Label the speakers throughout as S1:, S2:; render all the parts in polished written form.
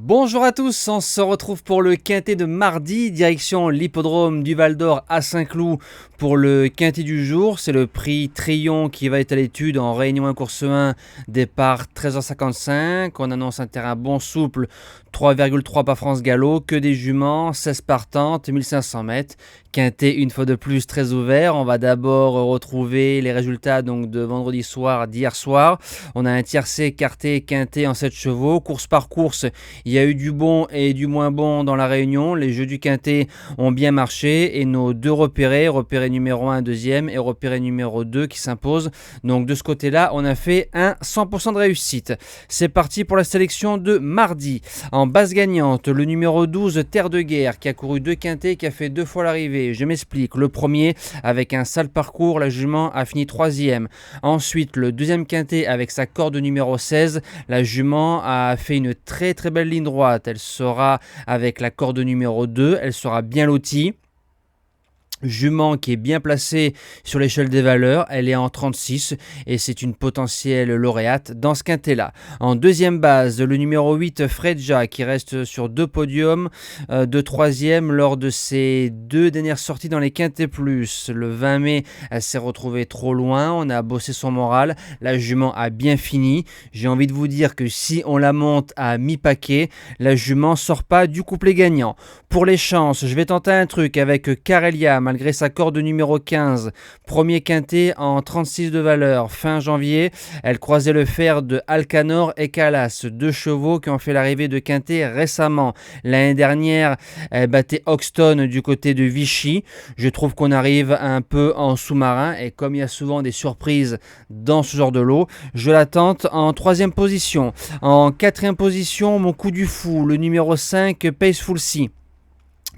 S1: Bonjour à tous, on se retrouve pour le quintet de mardi, direction l'hippodrome du Val-d'Or à Saint-Cloud pour le quintet du jour. C'est le prix Trillon qui va être à l'étude en Réunion 1 course 1, départ 13h55. On annonce un terrain bon souple, 3,3 par France Gallo, que des juments, 16 partantes, 1500 mètres. Quintet une fois de plus très ouvert. On va d'abord retrouver les résultats donc de vendredi soir, d'hier soir. On a un tiercé écarté quintet en 7 chevaux, course par course. Il y a eu du bon et du moins bon dans la Réunion. Les jeux du quintet ont bien marché et nos deux repérés numéro 1 deuxième et repéré numéro 2 qui s'imposent. Donc de ce côté-là, on a fait un 100% de réussite. C'est parti pour la sélection de mardi. En base gagnante, le numéro 12 Terre de Guerre qui a couru 2 quintets, qui a fait 2 fois l'arrivée. Je m'explique. Le premier avec un sale parcours, la jument a fini 3e. Ensuite, le deuxième quintet avec sa corde numéro 16, la jument a fait une très belle ligne droite. Elle sera avec la corde numéro 2, elle sera bien lotie. Jument qui est bien placée sur l'échelle des valeurs, elle est en 36 et c'est une potentielle lauréate dans ce quintet-là. En deuxième base, le numéro 8 Fredja qui reste sur 2 podiums de 3e lors de ses 2 dernières sorties dans les quintets plus. Le 20 mai, elle s'est retrouvée trop loin, on a bossé son moral, la jument a bien fini. J'ai envie de vous dire que si on la monte à mi-paquet, la jument sort pas du couplet gagnant. Pour les chances, je vais tenter un truc avec Carelia, malgré sa corde numéro 15. Premier quintet en 36 de valeur. Fin janvier, elle croisait le fer de Alcanor et Calas, 2 chevaux qui ont fait l'arrivée de quintet récemment. L'année dernière, elle battait Hoxton du côté de Vichy. Je trouve qu'on arrive un peu en sous-marin et comme il y a souvent des surprises dans ce genre de lot, je la tente en 3e position. En 4e position, mon coup du fou, le numéro 5 Paceful Sea.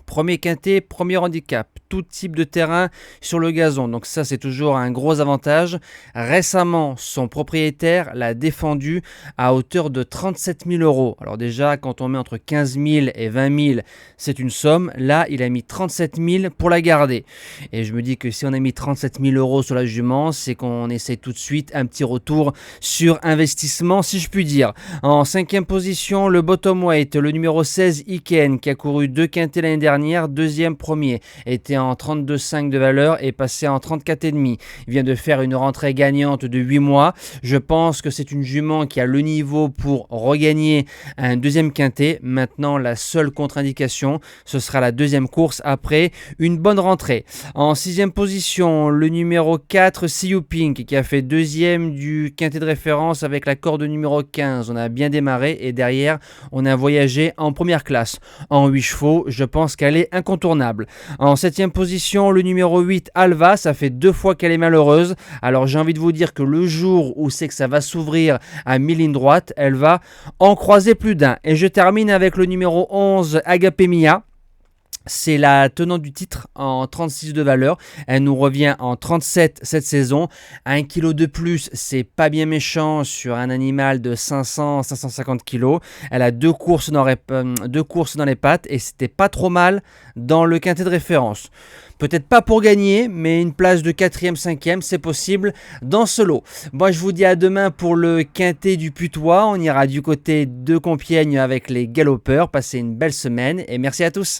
S1: Premier quintet, premier handicap, tout type de terrain sur le gazon. Donc ça, c'est toujours un gros avantage. Récemment, son propriétaire l'a défendu à hauteur de 37 000 euros. Alors déjà, quand on met entre 15 000 et 20 000, c'est une somme. Là, il a mis 37 000 pour la garder. Et je me dis que si on a mis 37 000 euros sur la jument, c'est qu'on essaie tout de suite un petit retour sur investissement, si je puis dire. En 5e position, le bottom weight, le numéro 16 Iken, qui a couru 2 quintets l'année dernière. Deuxième premier, était en 32,5 de valeur et passé en 34,5. Il vient de faire une rentrée gagnante de 8 mois. Je pense que c'est une jument qui a le niveau pour regagner un deuxième quintet. Maintenant, la seule contre-indication, ce sera la deuxième course après une bonne rentrée. En 6e position, le numéro 4, See You Pink, qui a fait 2e du quintet de référence avec la corde numéro 15. On a bien démarré et derrière, on a voyagé en première classe. En 8 chevaux, je pense qu'elle est incontournable. En 7e position, le numéro 8 Alva, ça fait 2 fois qu'elle est malheureuse. Alors j'ai envie de vous dire que le jour où c'est que ça va s'ouvrir à mi-ligne droite, elle va en croiser plus d'un. Et je termine avec le numéro 11 Agapemia. C'est la tenante du titre en 36 de valeur. Elle nous revient en 37 cette saison. 1 kg de plus, c'est pas bien méchant sur un animal de 500-550 kg. Elle a 2 courses dans les pattes et c'était pas trop mal dans le quintet de référence. Peut-être pas pour gagner, mais une place de 4e, 5e, c'est possible dans ce lot. Moi, je vous dis à demain pour le quintet du Putois. On ira du côté de Compiègne avec les galopeurs. Passez une belle semaine et merci à tous.